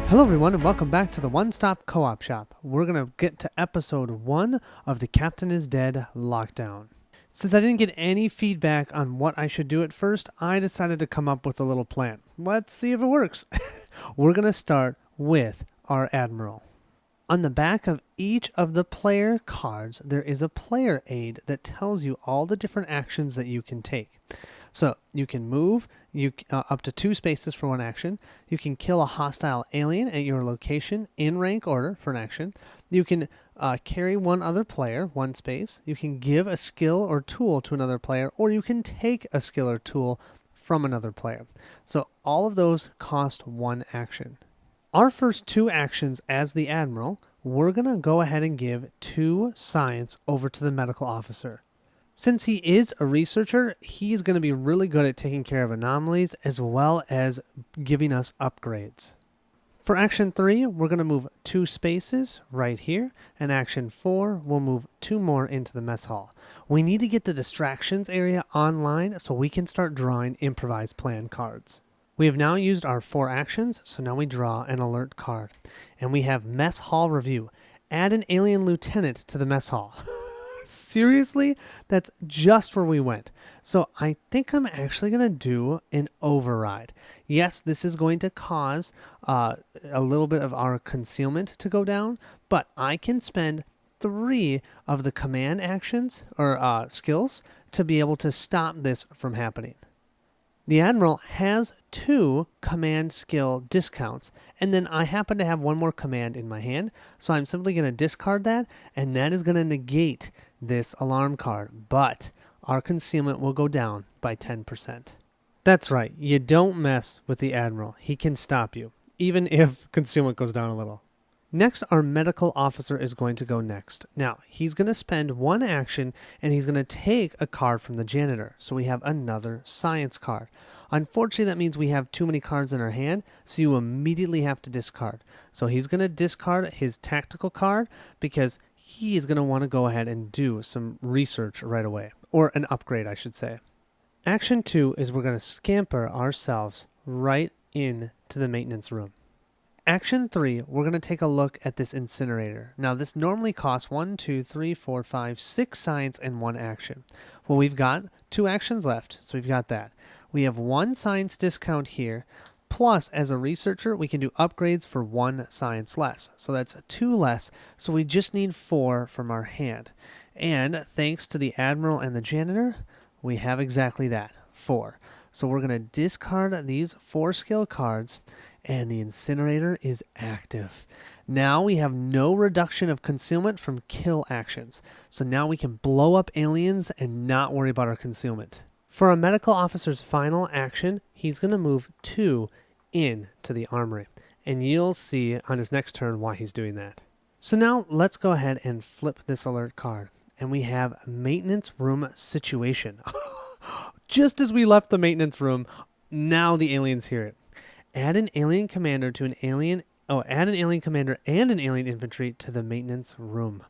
Hello everyone and welcome back to the One-Stop Co-op Shop. We're going to get to episode 1 of the Captain is Dead lockdown. Since I didn't get any feedback on what I should do at first, I decided to come up with a little plan. Let's see if it works. We're going to start with our Admiral. On the back of each of the player cards, there is a player aid that tells you all the different actions that you can take. So you can move up to 2 spaces for one action. You can kill a hostile alien at your location in rank order for an action. You can carry one other player, 1 space. You can give a skill or tool to another player, or you can take a skill or tool from another player. So all of those cost 1 action. Our first 2 actions as the Admiral, we're going to go ahead and give 2 science over to the medical officer. Since he is a researcher, he's going to be really good at taking care of anomalies as well as giving us upgrades. For action 3, we're going to move 2 spaces right here, and action 4, we'll move 2 more into the mess hall. We need to get the distractions area online so we can start drawing improvised plan cards. We have now used our 4 actions, so now we draw an alert card. And we have mess hall review. Add an alien lieutenant to the mess hall. Seriously? That's just where we went. So I think I'm actually going to do an override. Yes, this is going to cause a little bit of our concealment to go down, but I can spend 3 of the command actions or skills to be able to stop this from happening. The Admiral has 2 command skill discounts, and then I happen to have 1 more command in my hand, so I'm simply going to discard that, and that is going to negate this alarm card, but our concealment will go down by 10%. That's right, you don't mess with the Admiral. He can stop you, even if concealment goes down a little. Next, our medical officer is going to go next. Now, he's going to spend 1 action, and he's going to take a card from the janitor. So we have another science card. Unfortunately, that means we have too many cards in our hand, so you immediately have to discard. So he's going to discard his tactical card because he is going to want to go ahead and do some research right away. Or an upgrade, I should say. Action 2 is we're going to scamper ourselves right into the maintenance room. Action 3, we're going to take a look at this incinerator. Now, this normally costs 1, 2, 3, 4, 5, 6 science and 1 action. Well, we've got 2 actions left, so we've got that. We have 1 science discount here, plus as a researcher, we can do upgrades for 1 science less. So that's 2 less, so we just need 4 from our hand. And thanks to the Admiral and the janitor, we have exactly that, 4. So we're going to discard these 4 skill cards, and the incinerator is active. Now we have no reduction of concealment from kill actions. So now we can blow up aliens and not worry about our concealment. For a medical officer's final action, he's going to move 2 into the armory. And you'll see on his next turn why he's doing that. So now let's go ahead and flip this alert card. And we have maintenance room situation. Just as we left the maintenance room, now the aliens hear it. Add an alien commander to an alien. Add an alien commander and an alien infantry to the maintenance room.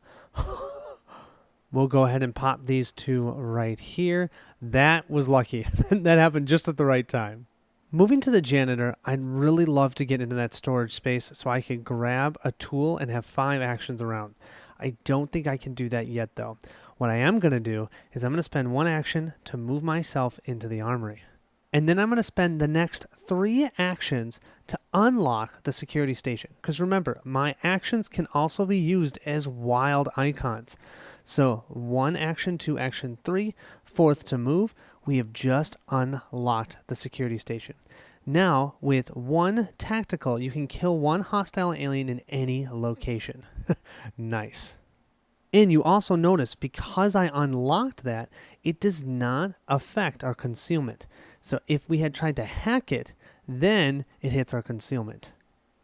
We'll go ahead and pop these 2 right here. That was lucky. That happened just at the right time. Moving to the janitor, I'd really love to get into that storage space so I could grab a tool and have 5 actions around. I don't think I can do that yet, though. What I am going to do is I'm going to spend 1 action to move myself into the armory. And then I'm going to spend the next 3 actions to unlock the security station. Because remember, my actions can also be used as wild icons. So 1 action, 2 action, 3, 4th to move. We have just unlocked the security station. Now, with 1 tactical, you can kill 1 hostile alien in any location. Nice. And you also notice, because I unlocked that, it does not affect our concealment. So if we had tried to hack it, then it hits our concealment.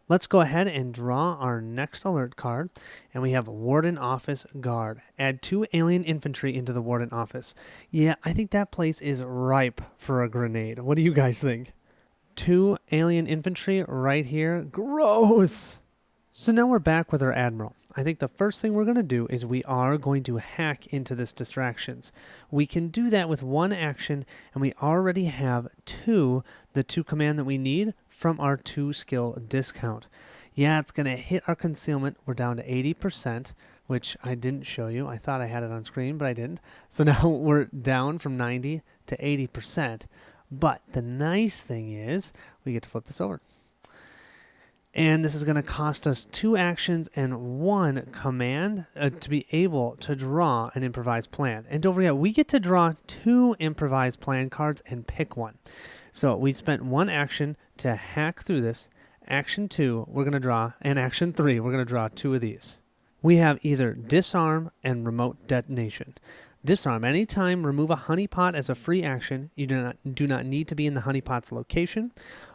Let's go ahead and draw our next alert card. And we have Warden Office Guard. Add 2 alien infantry into the Warden Office. Yeah, I think that place is ripe for a grenade. What do you guys think? 2 alien infantry right here. Gross! So now we're back with our Admiral. I think the first thing we're going to do is we are going to hack into this distractions. We can do that with 1 action, and we already have the 2 command that we need from our 2 skill discount. Yeah, it's going to hit our concealment. We're down to 80%, which I didn't show you. I thought I had it on screen, but I didn't. So now we're down from 90 to 80%. But the nice thing is we get to flip this over. And this is going to cost us 2 actions and 1 command to be able to draw an improvised plan. And don't forget, we get to draw 2 improvised plan cards and pick one. So we spent 1 action to hack through this. Action 2, we're going to draw, and action 3, we're going to draw 2 of these. We have either disarm and remote detonation. Disarm. Anytime remove a honeypot as a free action, you do not need to be in the honeypot's location.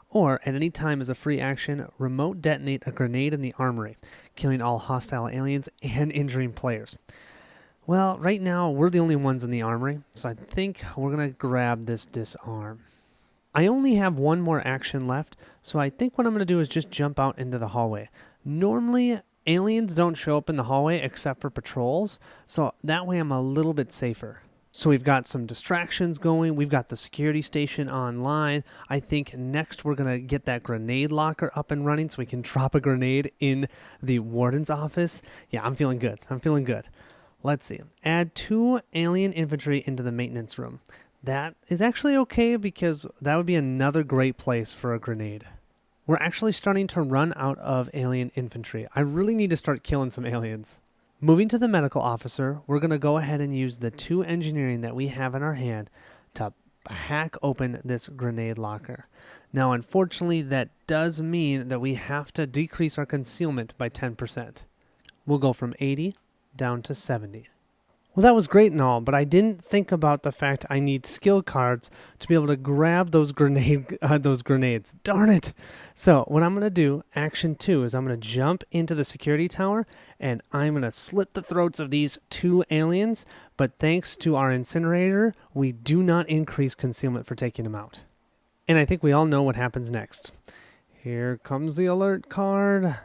Or, at any time as a free action, remote detonate a grenade in the armory, killing all hostile aliens and injuring players. Well, right now, we're the only ones in the armory, so I think we're going to grab this disarm. I only have 1 more action left, so I think what I'm going to do is just jump out into the hallway. Normally, aliens don't show up in the hallway except for patrols, so that way I'm a little bit safer. So we've got some distractions going. We've got the security station online. I think next we're going to get that grenade locker up and running so we can drop a grenade in the warden's office. Yeah, I'm feeling good. I'm feeling good. Let's see. Add 2 alien infantry into the maintenance room. That is actually okay because that would be another great place for a grenade. We're actually starting to run out of alien infantry. I really need to start killing some aliens. Moving to the medical officer, we're going to go ahead and use the 2 engineering that we have in our hand to hack open this grenade locker. Now, unfortunately, that does mean that we have to decrease our concealment by 10%. We'll go from 80 down to 70. Well, that was great and all, but I didn't think about the fact I need skill cards to be able to grab those grenades. Darn it! So what I'm going to do, action 2, is I'm going to jump into the security tower, and I'm going to slit the throats of these 2 aliens, but thanks to our incinerator, we do not increase concealment for taking them out. And I think we all know what happens next. Here comes the alert card.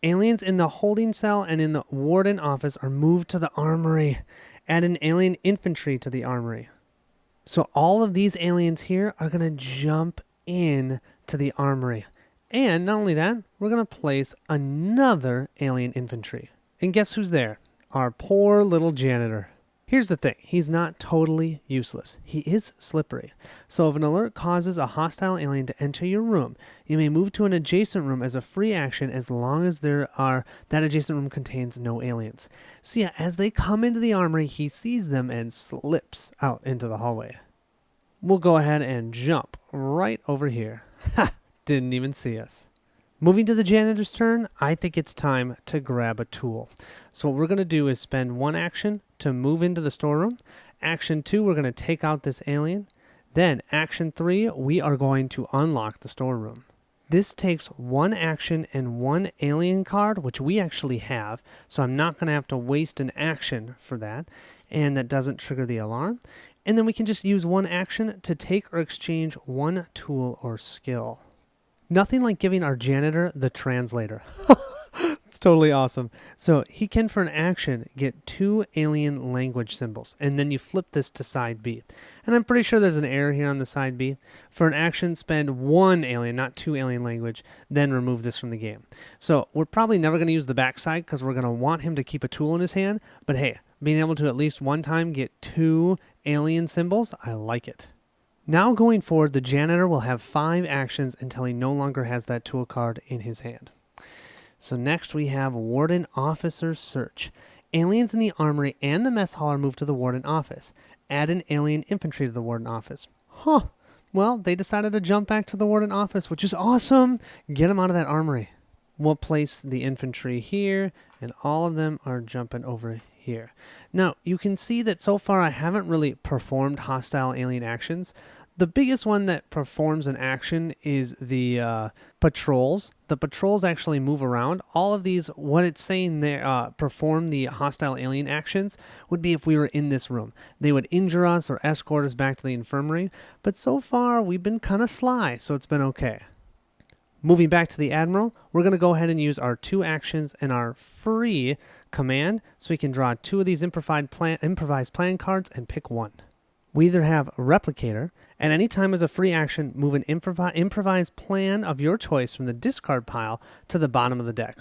Aliens in the holding cell and in the warden office are moved to the armory. Add an alien infantry to the armory. So all of these aliens here are going to jump in to the armory. And not only that, we're going to place another alien infantry. And guess who's there? Our poor little janitor. Here's the thing, he's not totally useless. He is slippery. So if an alert causes a hostile alien to enter your room, you may move to an adjacent room as a free action as long as that adjacent room contains no aliens. So yeah, as they come into the armory, he sees them and slips out into the hallway. We'll go ahead and jump right over here. Ha! Didn't even see us. Moving to the janitor's turn, I think it's time to grab a tool. So what we're going to do is spend 1 action to move into the storeroom. Action 2, we're going to take out this alien. Then action 3, we are going to unlock the storeroom. This takes 1 action and 1 alien card, which we actually have, so I'm not going to have to waste an action for that, and that doesn't trigger the alarm. And then we can just use 1 action to take or exchange 1 tool or skill. Nothing like giving our janitor the translator. It's totally awesome. So he can, for an action, get 2 alien language symbols, and then you flip this to side B. And I'm pretty sure there's an error here on the side B. For an action, spend 1 alien, not 2 alien language, then remove this from the game. So we're probably never going to use the backside because we're going to want him to keep a tool in his hand. But hey, being able to at least one time get 2 alien symbols, I like it. Now going forward, the janitor will have 5 actions until he no longer has that tool card in his hand. So next we have Warden Officer Search. Aliens in the armory and the mess hall are moved to the warden office. Add an alien infantry to the warden office. Huh. Well, they decided to jump back to the warden office, which is awesome. Get them out of that armory. We'll place the infantry here, and all of them are jumping over here. Now, you can see that so far I haven't really performed hostile alien actions. The biggest one that performs an action is the patrols. The patrols actually move around. All of these, what it's saying there, perform the hostile alien actions would be if we were in this room. They would injure us or escort us back to the infirmary. But so far, we've been kind of sly, so it's been okay. Moving back to the Admiral, we're going to go ahead and use our 2 actions and our free command so we can draw 2 of these improvised plan cards and pick one. We either have replicator, and any time as a free action, move an improvised plan of your choice from the discard pile to the bottom of the deck.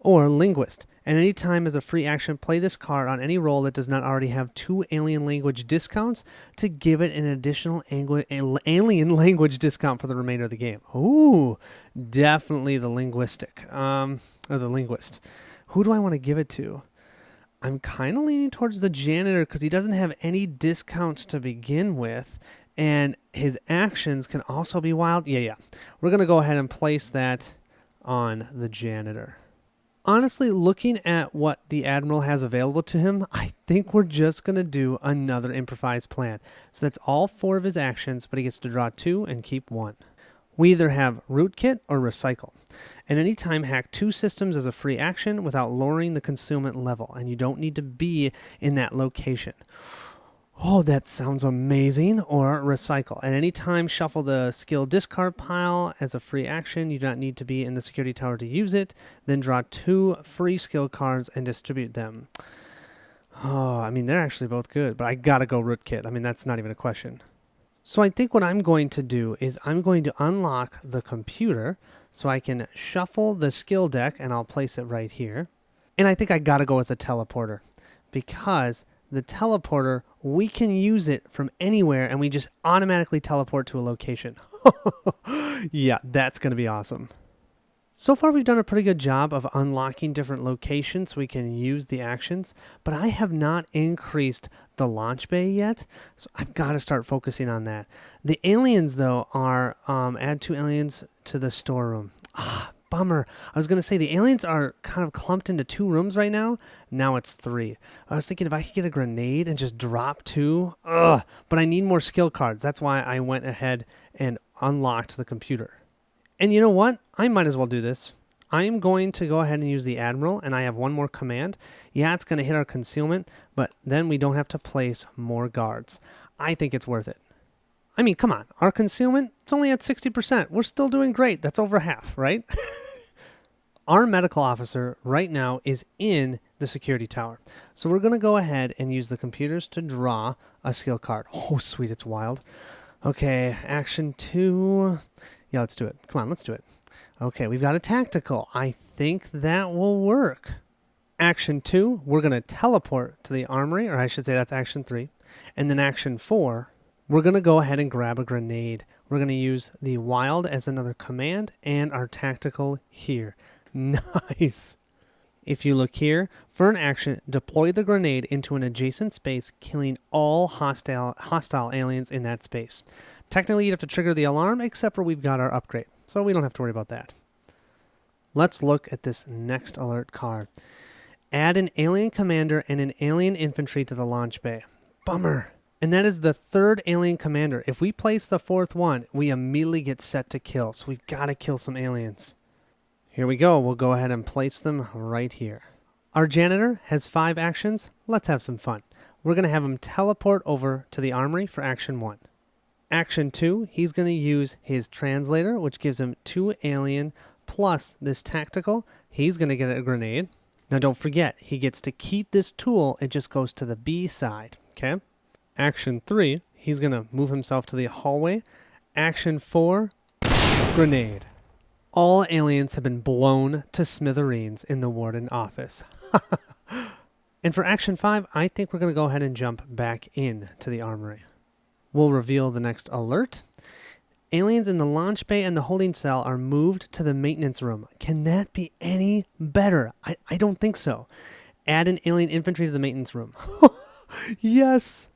Or linguist, and any time as a free action, play this card on any roll that does not already have 2 alien language discounts to give it an additional alien language discount for the remainder of the game. Ooh, definitely the linguistic, or the linguist. Who do I want to give it to? I'm kind of leaning towards the janitor because he doesn't have any discounts to begin with, and his actions can also be wild. Yeah. We're going to go ahead and place that on the janitor. Honestly, looking at what the Admiral has available to him, I think we're just going to do another improvised plan. So that's all 4 of his actions, but he gets to draw 2 and keep 1. We either have rootkit or recycle. And anytime hack 2 systems as a free action without lowering the concealment level, and you don't need to be in that location. Oh, that sounds amazing. Or recycle. At any time, shuffle the skill discard pile as a free action. You do not need to be in the security tower to use it. Then draw 2 free skill cards and distribute them. Oh, I mean, they're actually both good, but I gotta go rootkit. I mean, that's not even a question. So I think what I'm going to do is I'm going to unlock the computer so I can shuffle the skill deck, and I'll place it right here. And I think I gotta go with the teleporter, because the teleporter, we can use it from anywhere and we just automatically teleport to a location. Yeah, that's going to be awesome. So far, we've done a pretty good job of unlocking different locations so we can use the actions, but I have not increased the launch bay yet, so I've got to start focusing on that. The aliens, though, are add 2 aliens to the storeroom. Bummer. I was going to say the aliens are kind of clumped into 2 rooms right now. Now it's 3. I was thinking if I could get a grenade and just drop 2. But I need more skill cards. That's why I went ahead and unlocked the computer. And you know what? I might as well do this. I am going to go ahead and use the Admiral, and I have 1 more command. Yeah, it's going to hit our concealment, but then we don't have to place more guards. I think it's worth it. I mean, come on. Our concealment, it's only at 60%. We're still doing great. That's over half, right? Our medical officer right now is in the security tower. So we're going to go ahead and use the computers to draw a skill card. Oh, sweet. It's wild. Okay, action 2. Yeah, let's do it. Come on, let's do it. Okay, we've got a tactical. I think that will work. Action 2, we're going to teleport to the armory, or I should say that's action 3. And then action 4, we're going to go ahead and grab a grenade. We're going to use the wild as another command and our tactical here. Nice. If you look here, for an action, deploy the grenade into an adjacent space, killing all hostile aliens in that space. Technically, you'd have to trigger the alarm, except for we've got our upgrade, so we don't have to worry about that. Let's look at this next alert card. Add an alien commander and an alien infantry to the launch bay. Bummer. And that is the 3rd alien commander. If we place the 4th one, we immediately get set to kill. So we've got to kill some aliens. Here we go. We'll go ahead and place them right here. Our janitor has 5 actions. Let's have some fun. We're going to have him teleport over to the armory for action 1. Action 2, he's going to use his translator, which gives him 2 alien plus this tactical. He's going to get a grenade. Now don't forget, he gets to keep this tool. It just goes to the B side. Okay? Action 3, he's going to move himself to the hallway. Action 4, grenade. All aliens have been blown to smithereens in the warden office. And for action 5, I think we're going to go ahead and jump back in to the armory. We'll reveal the next alert. Aliens in the launch bay and the holding cell are moved to the maintenance room. Can that be any better? I don't think so. Add an alien infantry to the maintenance room. Yes.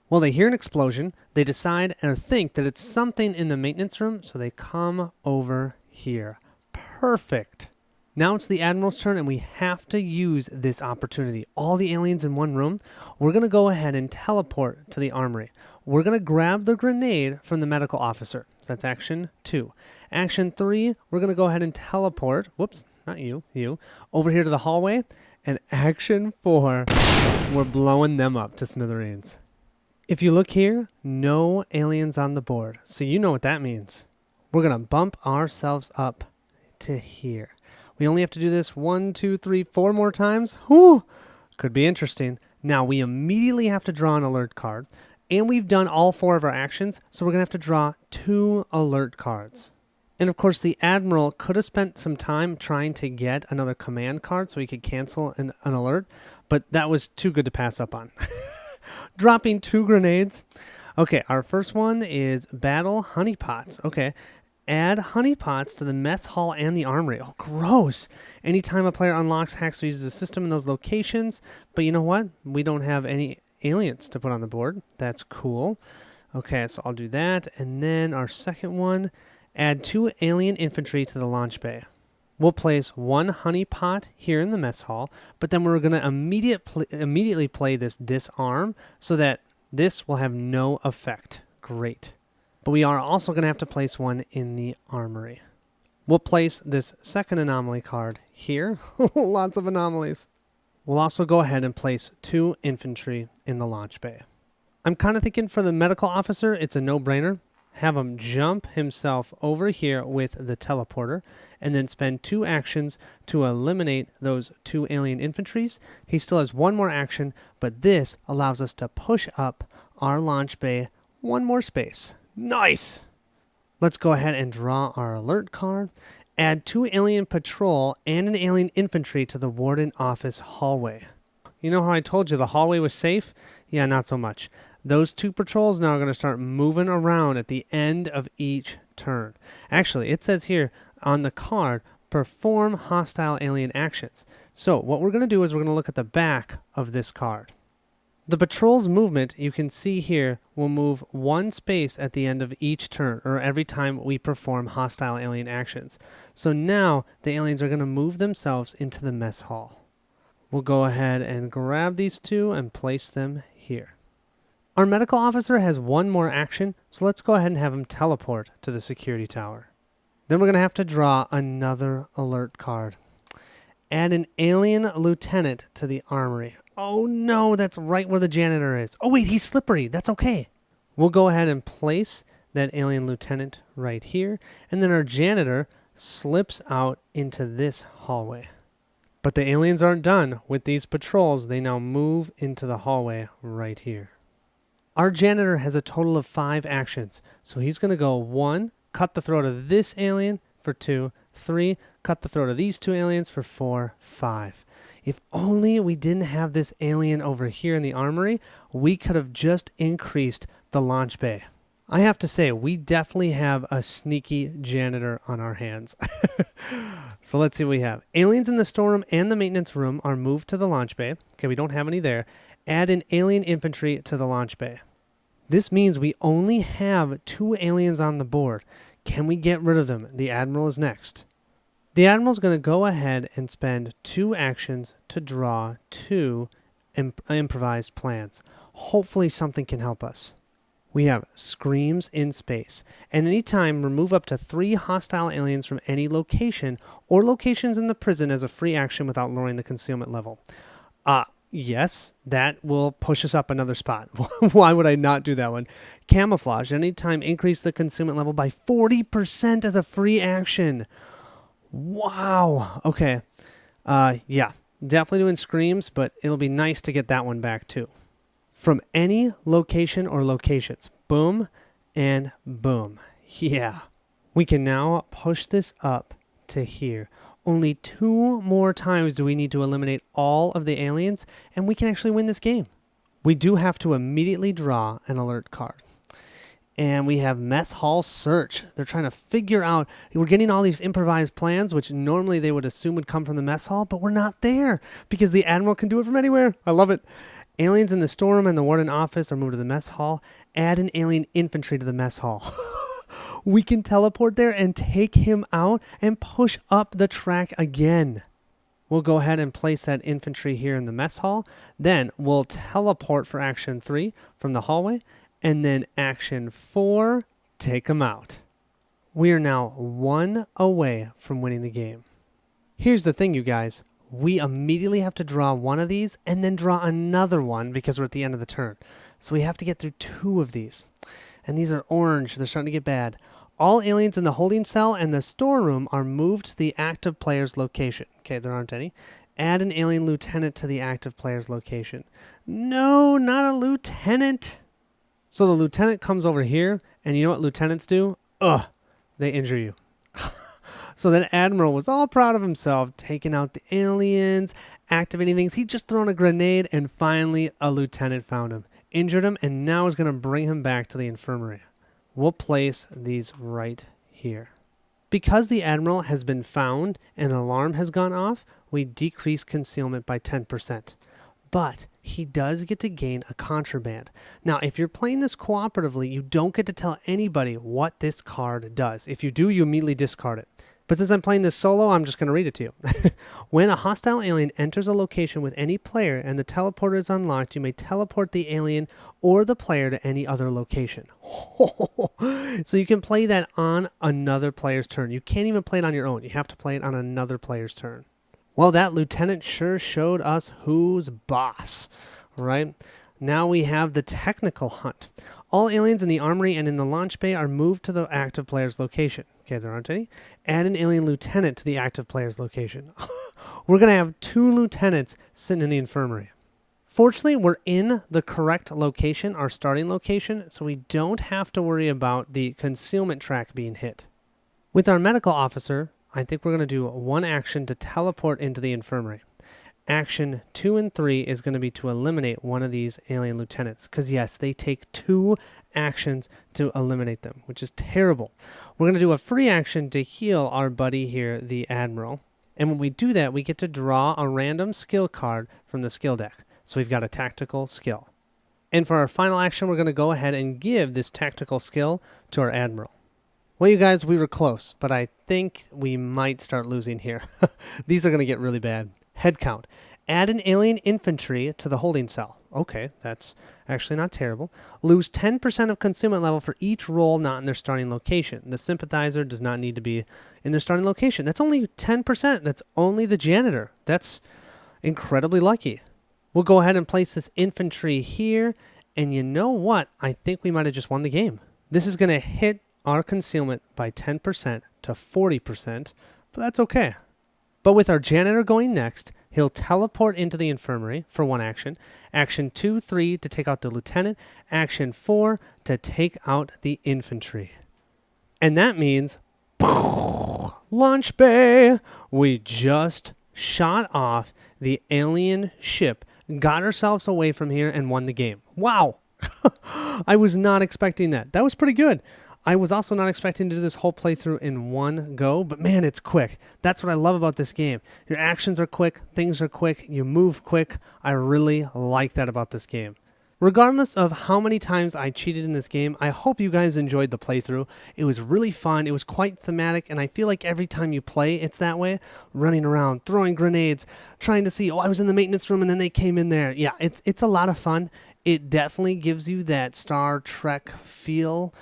Well, they hear an explosion. They decide or think that it's something in the maintenance room, so they come over here. Perfect. Now it's the Admiral's turn, and we have to use this opportunity. All the aliens in one room. We're going to go ahead and teleport to the armory. We're going to grab the grenade from the medical officer. So that's action 2. Action 3, we're going to go ahead and teleport. Whoops, not you, over here to the hallway. And action 4, we're blowing them up to smithereens. If you look here, no aliens on the board. So you know what that means. We're going to bump ourselves up to here. We only have to do this 1, 2, 3, 4 more times. Whew! Could be interesting. Now we immediately have to draw an alert card. And we've done all 4 of our actions, so we're going to have to draw 2 alert cards. And of course, the Admiral could have spent some time trying to get another command card so he could cancel an alert, but that was too good to pass up on. Dropping 2 grenades. Okay, our first one is battle honeypots. Okay, add honeypots to the mess hall and the armory. Oh, gross. Anytime a player unlocks, hacks, or uses a system in those locations. But you know what? We don't have any aliens to put on the board. That's cool. Okay, so I'll do that. And then our second one, add 2 alien infantry to the launch bay. We'll place 1 honeypot here in the mess hall, but then we're going to immediately play this disarm so that this will have no effect. Great. But we are also going to have to place 1 in the armory. We'll place this second anomaly card here. Lots of anomalies. We'll also go ahead and place 2 infantry in the launch bay. I'm kind of thinking for the medical officer, it's a no-brainer. Have him jump himself over here with the teleporter and then spend 2 actions to eliminate those 2 alien infantries. He still has 1 more action, but this allows us to push up our launch bay 1 more space. Nice! Let's go ahead and draw our alert card. Add 2 alien patrol and an alien infantry to the warden office hallway. You know how I told you the hallway was safe? Yeah, not so much. Those 2 patrols now are going to start moving around at the end of each turn. Actually, it says here on the card, perform hostile alien actions. So what we're going to do is we're going to look at the back of this card. The patrol's movement, you can see here, will move 1 space at the end of each turn, or every time we perform hostile alien actions. So now the aliens are going to move themselves into the mess hall. We'll go ahead and grab these 2 and place them here. Our medical officer has 1 more action, so let's go ahead and have him teleport to the security tower. Then we're going to have to draw another alert card. Add an alien lieutenant to the armory. Oh no, that's right where the janitor is. Oh wait, he's slippery. That's okay. We'll go ahead and place that alien lieutenant right here, and then our janitor slips out into this hallway. But the aliens aren't done with these patrols. They now move into the hallway right here. Our janitor has a total of 5 actions. So he's going to go 1, cut the throat of this alien for 2, 3, cut the throat of these 2 aliens for 4, 5. If only we didn't have this alien over here in the armory, we could have just increased the launch bay. I have to say, we definitely have a sneaky janitor on our hands. So let's see what we have. Aliens in the storeroom and the maintenance room are moved to the launch bay. Okay, we don't have any there. Add an alien infantry to the launch bay. This means we only have 2 aliens on the board. Can we get rid of them? The Admiral is next. The Admiral's going to go ahead and spend 2 actions to draw 2 improvised plans. Hopefully something can help us. We have screams in space. And anytime, remove up to 3 hostile aliens from any location or locations in the prison as a free action without lowering the concealment level. Yes, that will push us up another spot. Why would I not do that one? Camouflage. Anytime, increase the concealment level by 40% as a free action. Wow. Okay. Yeah, definitely doing screams, but it'll be nice to get that one back too. From any location or locations. Boom and boom. Yeah. We can now push this up to here. Only 2 more times do we need to eliminate all of the aliens, and we can actually win this game. We do have to immediately draw an alert card. And we have mess hall search. They're trying to figure out, we're getting all these improvised plans, which normally they would assume would come from the mess hall, but we're not there because the Admiral can do it from anywhere. I love it. Aliens in the storeroom and the warden office are moved to the mess hall. Add an alien infantry to the mess hall. We can teleport there and take him out and push up the track again. We'll go ahead and place that infantry here in the mess hall. Then we'll teleport for action 3 from the hallway. And then action 4, take him out. We are now 1 away from winning the game. Here's the thing, you guys. We immediately have to draw 1 of these and then draw another one because we're at the end of the turn. So we have to get through 2 of these. And these are orange. They're starting to get bad. All aliens in the holding cell and the storeroom are moved to the active player's location. Okay, there aren't any. Add an alien lieutenant to the active player's location. No, not a lieutenant. So the lieutenant comes over here, and you know what lieutenants do? Ugh, they injure you. So that admiral was all proud of himself, taking out the aliens, activating things. He'd just thrown a grenade, and finally a lieutenant found him, injured him, and now is going to bring him back to the infirmary. We'll place these right here. Because the admiral has been found and an alarm has gone off, we decrease concealment by 10%. But he does get to gain a contraband. Now, if you're playing this cooperatively, you don't get to tell anybody what this card does. If you do, you immediately discard it. But since I'm playing this solo, I'm just going to read it to you. When a hostile alien enters a location with any player and the teleporter is unlocked, you may teleport the alien or the player to any other location. So you can play that on another player's turn. You can't even play it on your own. You have to play it on another player's turn. Well, that lieutenant sure showed us who's boss, right? Now we have the technical hunt. All aliens in the armory and in the launch bay are moved to the active player's location. Okay, there aren't any. Add an alien lieutenant to the active player's location. We're going to have 2 lieutenants sitting in the infirmary. Fortunately, we're in the correct location, our starting location, so we don't have to worry about the concealment track being hit. With our medical officer, I think we're going to do 1 action to teleport into the infirmary. Action 2 and 3 is going to be to eliminate one of these alien lieutenants. Because yes, they take 2 actions to eliminate them, which is terrible. We're going to do a free action to heal our buddy here, the Admiral. And when we do that, we get to draw a random skill card from the skill deck. So we've got a tactical skill. And for our final action, we're going to go ahead and give this tactical skill to our Admiral. Well, you guys, we were close, but I think we might start losing here. These are going to get really bad. Head count. Add an alien infantry to the holding cell. Okay, that's actually not terrible. Lose 10% of concealment level for each role not in their starting location. The sympathizer does not need to be in their starting location. That's only 10%. That's only the janitor. That's incredibly lucky. We'll go ahead and place this infantry here. And you know what? I think we might have just won the game. This is going to hit our concealment by 10% to 40%, but that's okay. But with our janitor going next, he'll teleport into the infirmary for 1 action. Action 2, 3 to take out the lieutenant. Action 4 to take out the infantry. And that means launch bay. We just shot off the alien ship, got ourselves away from here, and won the game. Wow. I was not expecting that. That was pretty good. I was also not expecting to do this whole playthrough in one go, but man, it's quick. That's what I love about this game. Your actions are quick, things are quick, you move quick. I really like that about this game. Regardless of how many times I cheated in this game, I hope you guys enjoyed the playthrough. It was really fun, it was quite thematic, and I feel like every time you play, it's that way. Running around, throwing grenades, trying to see, oh, I was in the maintenance room and then they came in there. Yeah, it's a lot of fun. It definitely gives you that Star Trek feel,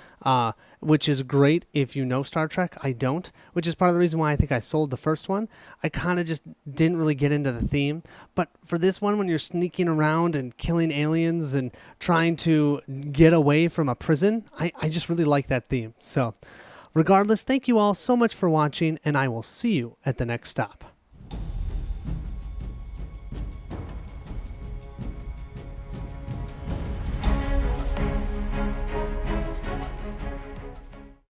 which is great if you know Star Trek. I don't, which is part of the reason why I think I sold the first one. I kind of just didn't really get into the theme. But for this one, when you're sneaking around and killing aliens and trying to get away from a prison, I just really like that theme. So regardless, thank you all so much for watching, and I will see you at the next stop.